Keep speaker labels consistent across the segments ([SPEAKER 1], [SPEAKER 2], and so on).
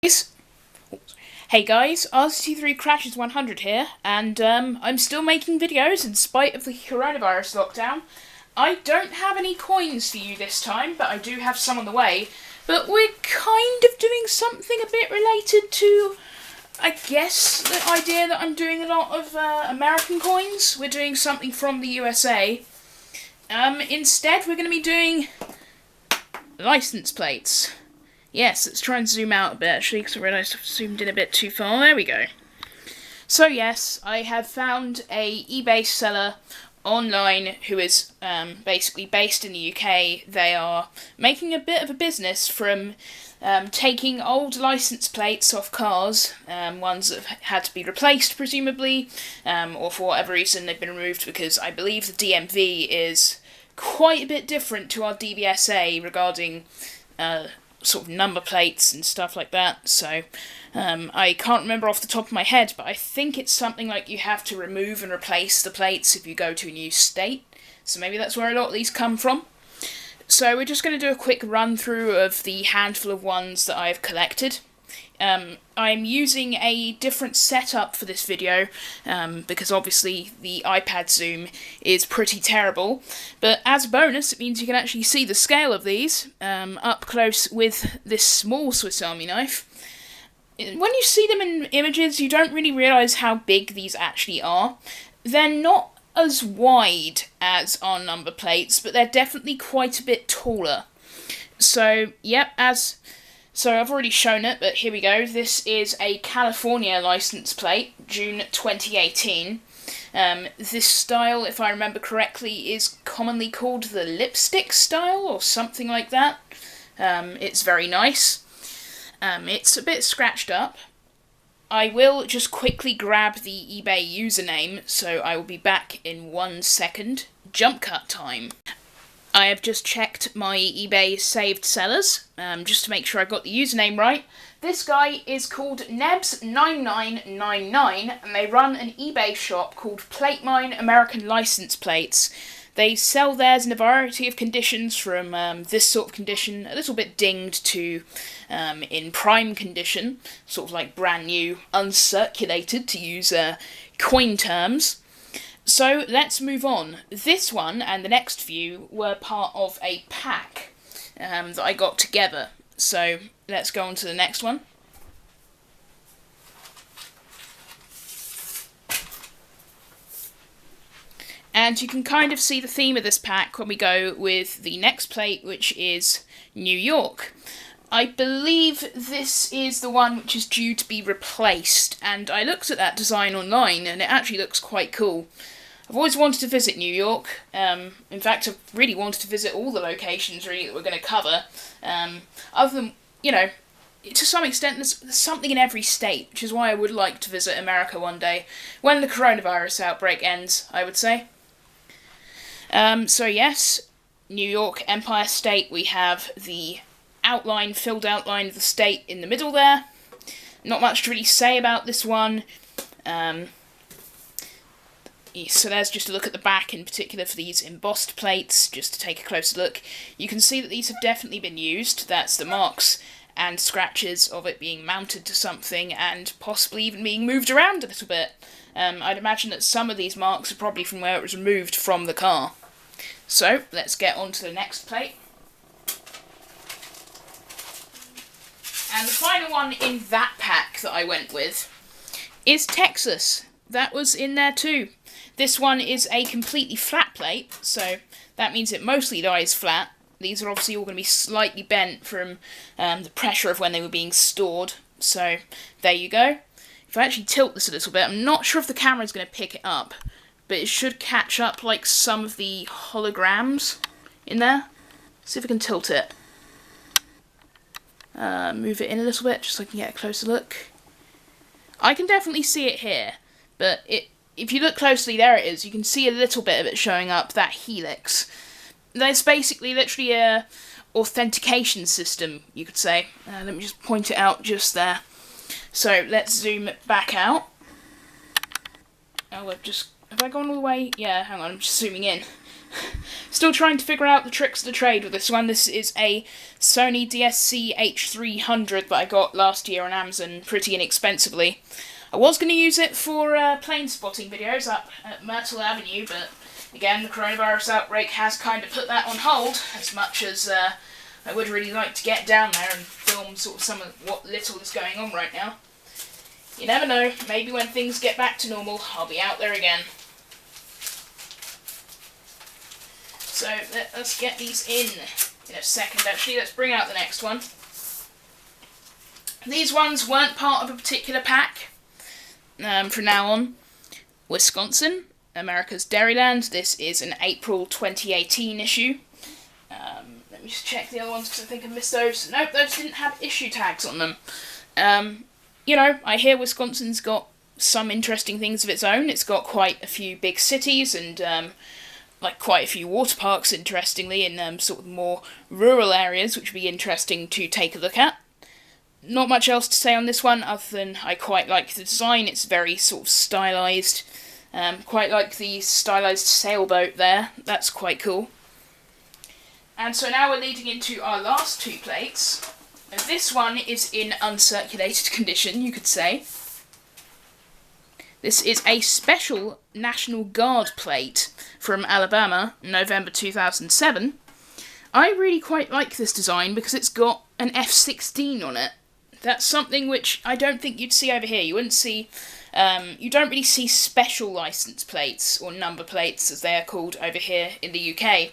[SPEAKER 1] Hey guys, RCT3 Crashes 100 here, and I'm still making videos in spite of the coronavirus lockdown. I don't have any coins for you this time, but I do have some on the way. But we're kind of doing something a bit related to, I guess, the idea that I'm doing a lot of American coins. We're doing something from the USA. Instead, we're going to be doing license plates. Yes, let's try and zoom out a bit actually, because I realised I've zoomed in a bit too far. There we go. So yes, I have found a eBay seller online who is basically based in the UK. They are making a bit of a business from taking old license plates off cars, ones that have had to be replaced presumably, or for whatever reason they've been removed, because I believe the DMV is quite a bit different to our DVSA regarding sort of number plates and stuff like that. So I can't remember off the top of my head, but I think it's something like you have to remove and replace the plates if you go to a new state. So maybe that's where a lot of these come from. So we're just going to do a quick run through of the handful of ones that I've collected. I'm using a different setup for this video, because obviously the iPad zoom is pretty terrible, but as a bonus it means you can actually see the scale of these up close with this small Swiss Army knife. When you see them in images, you don't really realise how big these actually are. They're not as wide as our number plates, but they're definitely quite a bit taller. So, yep, So I've already shown it, but here we go. This is a California license plate, June 2018. This style, if I remember correctly, is commonly called the lipstick style, or something like that. It's very nice. It's a bit scratched up. I will just quickly grab the eBay username, so I will be back in 1 second. Jump cut time. I have just checked my eBay saved sellers, just to make sure I got the username right. This guy is called Nebs9999, and they run an eBay shop called Plate Mine American License Plates. They sell theirs in a variety of conditions, from this sort of condition, a little bit dinged, to in prime condition, sort of like brand new, uncirculated, to use coin terms. So let's move on. This one and the next few were part of a pack that I got together. So let's go on to the next one. And you can kind of see the theme of this pack when we go with the next plate, which is New York. I believe this is the one which is due to be replaced, and I looked at that design online and it actually looks quite cool. I've always wanted to visit New York. In fact, I've really wanted to visit all the locations really that we're going to cover. Other than, you know, to some extent there's something in every state, which is why I would like to visit America one day, when the coronavirus outbreak ends, I would say. So yes, New York, Empire State, we have the filled outline of the state in the middle there. Not much to really say about this one. So there's just a look at the back in particular for these embossed plates, just to take a closer look. You can see that these have definitely been used. That's the marks and scratches of it being mounted to something and possibly even being moved around a little bit. I'd imagine that some of these marks are probably from where it was removed from the car. So let's get on to the next plate. And the final one in that pack that I went with is Texas. That was in there too. This one is a completely flat plate, so that means it mostly lies flat. These are obviously all going to be slightly bent from the pressure of when they were being stored. So there you go. If I actually tilt this a little bit, I'm not sure if the camera's going to pick it up, but it should catch up like some of the holograms in there. See if I can tilt it. Move it in a little bit just so I can get a closer look. I can definitely see it here, but if you look closely, there it is. You can see a little bit of it showing up, that helix. There's basically literally a authentication system, you could say. Let me just point it out just there. So let's zoom it back out. Oh, have I gone all the way? Yeah, hang on, I'm just zooming in. Still trying to figure out the tricks of the trade with this one. This is a Sony DSC H300 that I got last year on Amazon pretty inexpensively. I was going to use it for plane spotting videos up at Myrtle Avenue, but again, the coronavirus outbreak has kind of put that on hold, as much as I would really like to get down there and film sort of some of what little is going on right now. You never know, maybe when things get back to normal, I'll be out there again. So let us get these in a second. Actually, let's bring out the next one. These ones weren't part of a particular pack from now on. Wisconsin, America's Dairyland. This is an April 2018 issue. Let me just check the other ones because I think I missed those. Nope, those didn't have issue tags on them. You know, I hear Wisconsin's got some interesting things of its own. It's got quite a few big cities and like quite a few water parks, interestingly, in sort of more rural areas, which would be interesting to take a look at. Not much else to say on this one, other than I quite like the design. It's very sort of stylised. Quite like the stylised sailboat there. That's quite cool. And so now we're leading into our last two plates. And this one is in uncirculated condition, you could say. This is a special National Guard plate from Alabama, November 2007. I really quite like this design because it's got an F-16 on it. That's something which I don't think you'd see over here. You wouldn't see, you don't really see special license plates, or number plates as they are called over here in the UK.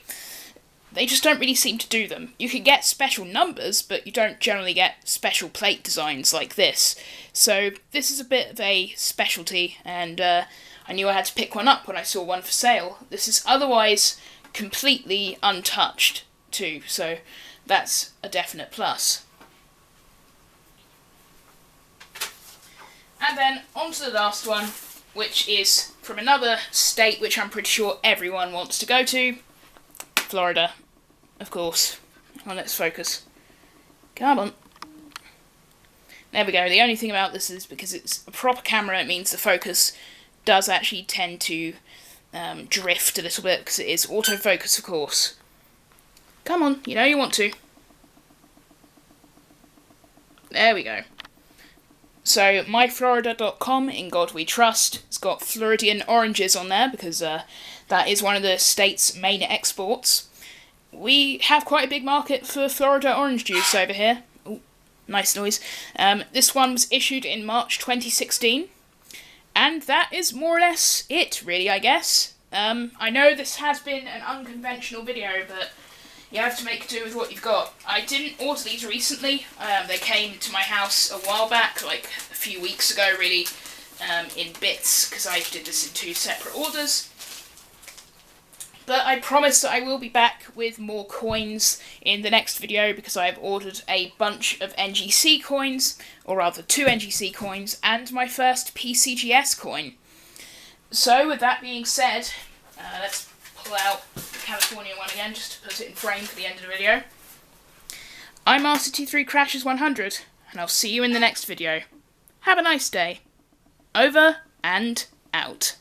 [SPEAKER 1] They just don't really seem to do them. You can get special numbers, but you don't generally get special plate designs like this. So this is a bit of a specialty, and I knew I had to pick one up when I saw one for sale. This is otherwise completely untouched too, so that's a definite plus. And then on to the last one, which is from another state which I'm pretty sure everyone wants to go to. Florida, of course. Well, let's focus. Come on. There we go. The only thing about this is because it's a proper camera, it means the focus does actually tend to drift a little bit because it is autofocus, of course. Come on, you know you want to. There we go. So, myflorida.com, in God we trust. It's got Floridian oranges on there because that is one of the state's main exports. We have quite a big market for Florida orange juice over here. Ooh, nice noise. This one was issued in March 2016. And that is more or less it, really, I guess. I know this has been an unconventional video, but you have to make do with what you've got. I didn't order these recently. They came to my house a while back, like a few weeks ago, really, in bits, because I did this in 2 separate orders. But I promise that I will be back with more coins in the next video, because I have ordered a bunch of NGC coins, or rather 2 NGC coins, and my first PCGS coin. So, with that being said, let's pull out the California one again, just to put it in frame for the end of the video. I'm RCT3Crashes100, and I'll see you in the next video. Have a nice day. Over and out.